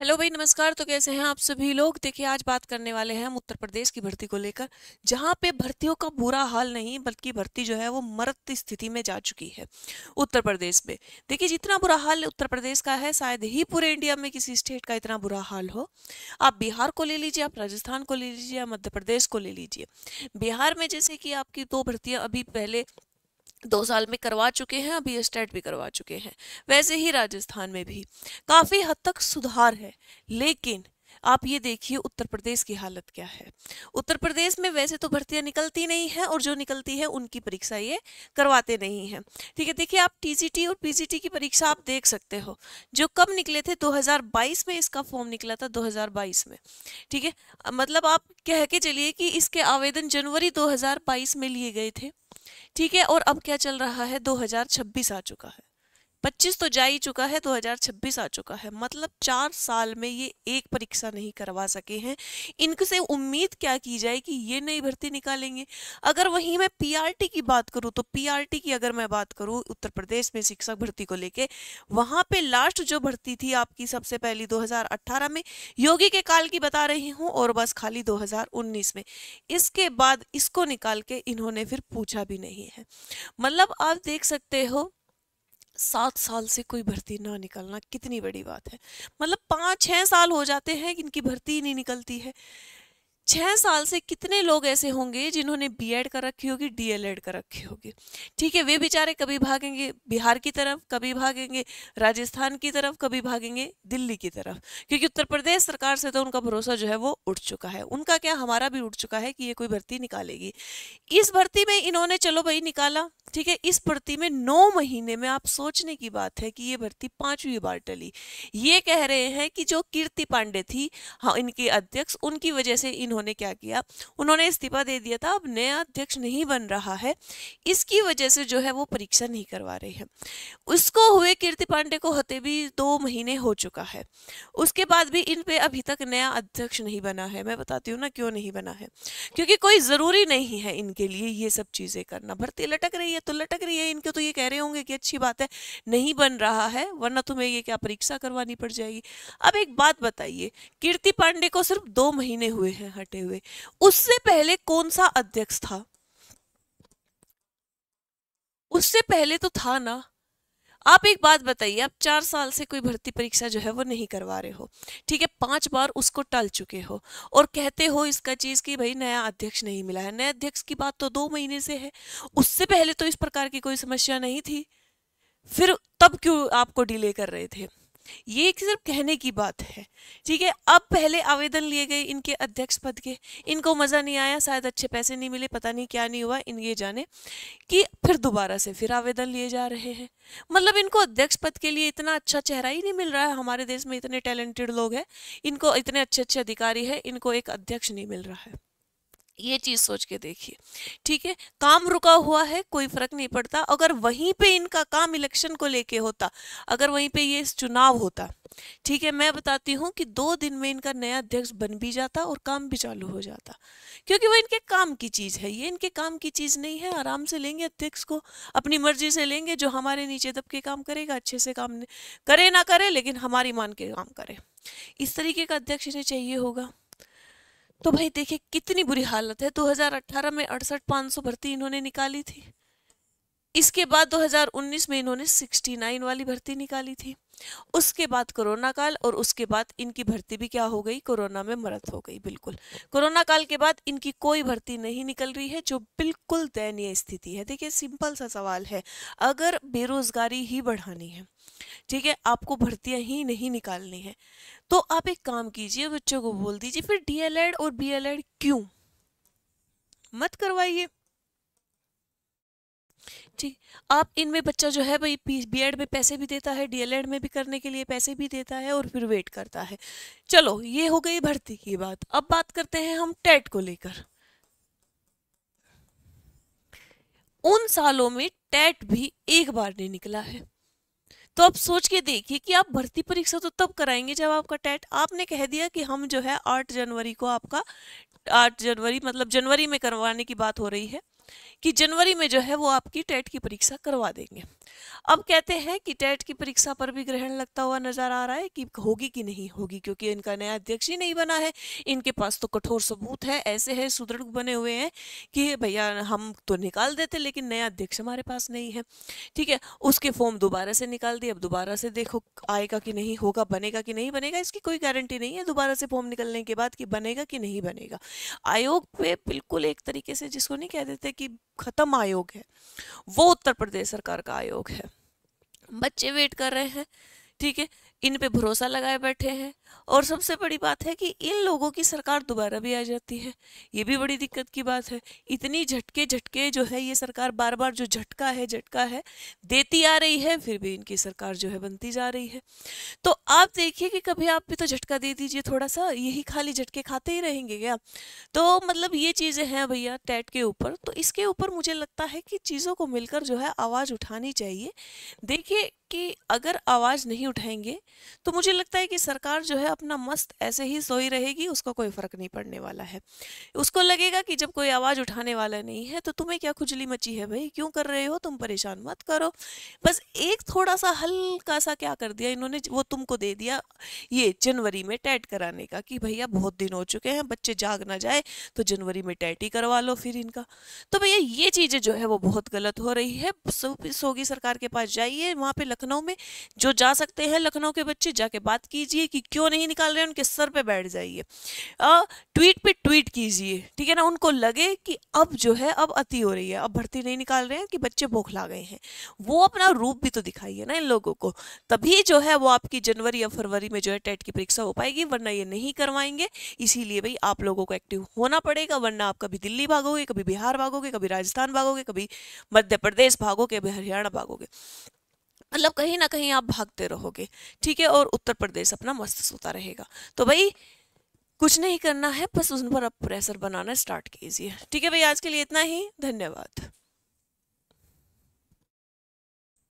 Hello भाई, नमस्कार। तो कैसे हैं आप सभी लोग। देखिए, आज बात करने वाले हैं हम उत्तर प्रदेश की भर्ती को लेकर, जहां पे भर्तियों का बुरा हाल नहीं बल्कि भर्ती जो है वो मरत स्थिति में जा चुकी है उत्तर प्रदेश में। देखिए, जितना बुरा हाल उत्तर प्रदेश का है शायद ही पूरे इंडिया में किसी स्टेट का इतना बुरा हाल हो। आप बिहार को ले लीजिए, आप राजस्थान को ले लीजिए, आप मध्य प्रदेश को ले लीजिए। बिहार में जैसे कि आपकी 2 भर्तियां अभी पहले 2 साल में करवा चुके हैं, अभी स्टेट भी करवा चुके हैं। वैसे ही राजस्थान में भी काफी हद तक सुधार है। लेकिन आप ये देखिए उत्तर प्रदेश की हालत क्या है। उत्तर प्रदेश में वैसे तो भर्तियां निकलती नहीं है, और जो निकलती है उनकी परीक्षा ये करवाते नहीं हैं। ठीक है, देखिए आप टीजीटी और पीजीटी की परीक्षा आप देख सकते हो, जो कब निकले थे 2022 में। इसका फॉर्म निकला था 2022 में। ठीक है, मतलब आप कह के चलिए कि इसके आवेदन जनवरी 2022 में लिए गए थे। ठीक है, और अब क्या चल रहा है, 2026 आ चुका है। 25 तो जा ही चुका है, 2026 आ चुका है। मतलब 4 साल में ये एक परीक्षा नहीं करवा सके हैं। इनसे उम्मीद क्या की जाए कि ये नई भर्ती निकालेंगे। अगर वहीं मैं पीआरटी की बात करूं, तो पीआरटी की अगर मैं बात करूं उत्तर प्रदेश में शिक्षक भर्ती को लेके, वहां पे लास्ट जो भर्ती थी आपकी सबसे पहली 2018 में, योगी के काल की बता रही हूं, और बस खाली 2019 में। इसके बाद इसको निकाल के इन्होंने फिर पूछा भी नहीं है। मतलब आप देख सकते हो, 7 साल से कोई भर्ती ना निकलना कितनी बड़ी बात है। मतलब 5-6 साल हो जाते हैं कि इनकी भर्ती ही नहीं निकलती है। 6 साल से कितने लोग ऐसे होंगे जिन्होंने बीएड कर रखी होगी, डीएलएड कर रखी होगी। ठीक है, वे बेचारे कभी भागेंगे बिहार की तरफ, कभी भागेंगे राजस्थान की तरफ, कभी भागेंगे दिल्ली की तरफ, क्योंकि उत्तर प्रदेश सरकार से तो उनका भरोसा जो है वो उठ चुका है। उनका क्या, हमारा भी उठ चुका है कि ये कोई भर्ती निकालेगी। इस भर्ती में इन्होंने चलो भाई निकाला। ठीक है, इस भर्ती में 9 महीने में आप सोचने की बात है कि ये भर्ती 5वीं बार टली। ये कह रहे हैं कि जो कीर्ति पांडे थी, हाँ इनकी अध्यक्ष, उनकी वजह से इन्होंने क्या किया, उन्होंने इस्तीफा दे दिया था। अब नया अध्यक्ष नहीं बन रहा है, इसकी वजह से जो है वो परीक्षा नहीं करवा रहे हैं। उसको हुए कीर्ति पांडे को होते भी 2 महीने हो चुका है। उसके बाद भी इन पे अभी तक नया अध्यक्ष नहीं बना है। मैं बताती हूँ ना क्यों नहीं बना है। क्योंकि कोई जरूरी नहीं है इनके लिए ये सब चीजें करना। भर्ती लटक रही है तो लटक रही है, इनके तो ये कह रहे होंगे कि अच्छी बात है नहीं बन रहा है, वरना तुम्हें ये क्या परीक्षा करवानी पड़ जाएगी। अब एक बात बताइए, कीर्ति पांडे को सिर्फ 2 महीने हुए हैं हटे हुए, उससे पहले कौन सा अध्यक्ष था? उससे पहले तो था ना। आप एक बात बताइए, आप 4 साल से कोई भर्ती परीक्षा जो है वो नहीं करवा रहे हो। ठीक है, 5 बार उसको टल चुके हो, और कहते हो इसका चीज कि भाई नया अध्यक्ष नहीं मिला है। नए अध्यक्ष की बात तो 2 महीने से है, उससे पहले तो इस प्रकार की कोई समस्या नहीं थी। फिर तब क्यों आपको डिले कर रहे थे? ये एक सिर्फ कहने की बात है। ठीक है, अब पहले आवेदन लिए गए इनके अध्यक्ष पद के, इनको मजा नहीं आया, शायद अच्छे पैसे नहीं मिले, पता नहीं क्या नहीं हुआ, इन ये जाने, कि फिर दोबारा से फिर आवेदन लिए जा रहे हैं। मतलब इनको अध्यक्ष पद के लिए इतना अच्छा चेहरा ही नहीं मिल रहा है। हमारे देश में इतने टैलेंटेड लोग हैं, इनको इतने अच्छे अच्छे अधिकारी हैं, इनको एक अध्यक्ष नहीं मिल रहा है। ये चीज सोच के देखिए। ठीक है, काम रुका हुआ है, कोई फर्क नहीं पड़ता। अगर वहीं पे इनका काम इलेक्शन को लेके होता, अगर वहीं पे ये चुनाव होता, ठीक है, मैं बताती हूँ कि 2 दिन में इनका नया अध्यक्ष बन भी जाता और काम भी चालू हो जाता। क्योंकि वो इनके काम की चीज है, ये इनके काम की चीज नहीं है। आराम से लेंगे अध्यक्ष को, अपनी मर्जी से लेंगे, जो हमारे नीचे दब के काम करेगा, अच्छे से काम करे ना करे लेकिन हमारी मान के काम करे। इस तरीके का अध्यक्ष इन्हें चाहिए होगा। तो भाई देखिए कितनी बुरी हालत है। 2018 में 68,500 भर्ती इन्होंने निकाली थी। इसके बाद 2019 में इन्होंने 69 वाली भर्ती निकाली थी। उसके बाद कोरोना काल, और उसके बाद इनकी भर्ती भी क्या हो गई, कोरोना में मरत हो गई। बिल्कुल कोरोना काल के बाद इनकी कोई भर्ती नहीं निकल रही है, जो बिल्कुल दयनीय स्थिति है। देखिए सिंपल सा सवाल है, अगर बेरोजगारी ही बढ़ानी है, ठीक है, आपको भर्तियां ही नहीं निकालनी है, तो आप एक काम कीजिए, बच्चों को बोल दीजिए फिर डीएलएड और बीएलएड क्यों मत करवाइए। ठीक, आप इनमें बच्चा जो है भाई बीएड में पैसे भी देता है, डीएलएड में भी करने के लिए पैसे भी देता है, और फिर वेट करता है। चलो ये हो गई भर्ती की बात। अब बात करते हैं हम टेट को लेकर। उन सालों में टेट भी एक बार नहीं निकला है। तो आप सोच के देखिए कि आप भर्ती परीक्षा तो तब कराएंगे जब आपका टेट, आपने कह दिया कि हम जो है 8 जनवरी को आपका, 8 जनवरी मतलब जनवरी में करवाने की बात हो रही है, कि जनवरी में जो है वो आपकी टेट की परीक्षा करवा देंगे। अब कहते हैं कि टेट की परीक्षा पर भी ग्रहण लगता हुआ नजर आ रहा है कि होगी कि नहीं होगी, क्योंकि इनका नया अध्यक्ष ही नहीं बना है। इनके पास तो कठोर सबूत है, ऐसे है सुदृढ़ बने हुए हैं कि भैया हम तो निकाल देते, लेकिन नया अध्यक्ष हमारे पास नहीं है। ठीक है, उसके फॉर्म दोबारा से निकाल दिए, अब दोबारा से देखो आएगा कि नहीं होगा, बनेगा कि नहीं बनेगा, इसकी कोई गारंटी नहीं है दोबारा से फॉर्म निकलने के बाद कि बनेगा कि नहीं बनेगा। आयोग पे बिल्कुल एक तरीके से जिसको नहीं कह देते कि खत्म आयोग है, वो उत्तर प्रदेश सरकार का आयोग है। बच्चे वेट कर रहे हैं, ठीक है, इन पे भरोसा लगाए बैठे हैं, और सबसे बड़ी बात है कि इन लोगों की सरकार दोबारा भी आ जाती है। ये भी बड़ी दिक्कत की बात है। इतनी झटके झटके जो है ये सरकार बार बार जो झटका है देती आ रही है, फिर भी इनकी सरकार जो है बनती जा रही है। तो आप देखिए कि कभी आप भी तो झटका दे दीजिए थोड़ा सा, यही खाली झटके खाते ही रहेंगे क्या? तो मतलब ये चीज़ें हैं भैया टेट के ऊपर। तो इसके ऊपर मुझे लगता है कि चीज़ों को मिलकर जो है आवाज़ उठानी चाहिए। देखिए कि अगर आवाज़ नहीं उठाएंगे तो मुझे लगता है कि सरकार जो है अपना मस्त ऐसे ही सोई रहेगी, उसको कोई फर्क नहीं पड़ने वाला है। उसको लगेगा कि जब कोई आवाज़ उठाने वाला नहीं है तो तुम्हें क्या खुजली मची है भाई, क्यों कर रहे हो, तुम परेशान मत करो। बस एक थोड़ा सा हल्का सा क्या कर दिया इन्होंने, वो तुमको दे दिया ये जनवरी में टेट कराने का कि भैया बहुत दिन हो चुके हैं, बच्चे जाग ना जाए तो जनवरी में टेट ही करवा लो फिर इनका। तो भैया ये चीज़ें जो है वो बहुत गलत हो रही है। सोगी सरकार के पास जाइए, वहाँ पे लखनऊ में जो जा सकते हैं लखनऊ के बच्चे जाके बात कीजिए कि क्यों नहीं निकाल रहे हैं, उनके सर पे बैठ जाइए, ट्वीट पे ट्वीट कीजिए, ठीक है ना। उनको लगे कि अब जो है अब अति हो रही है, अब भर्ती नहीं निकाल रहे हैं कि बच्चे बौखला गए हैं, वो अपना रूप भी तो दिखाइए ना इन लोगों को। तभी जो है वो आपकी जनवरी या फरवरी में जो है टेट की परीक्षा हो पाएगी, वरना ये नहीं करवाएंगे। इसीलिए भाई आप लोगों को एक्टिव होना पड़ेगा, वरना आप कभी दिल्ली भागोगे, कभी बिहार भागोगे, कभी राजस्थान भागोगे, कभी मध्य प्रदेश भागोगे, कभी हरियाणा भागोगे, मतलब कहीं ना कहीं आप भागते रहोगे, ठीक है। और उत्तर प्रदेश अपना मस्त सोता रहेगा। तो भाई कुछ नहीं करना है, बस उन पर अब प्रेशर बनाना स्टार्ट कीजिए, ठीक है भाई। आज के लिए इतना ही, धन्यवाद।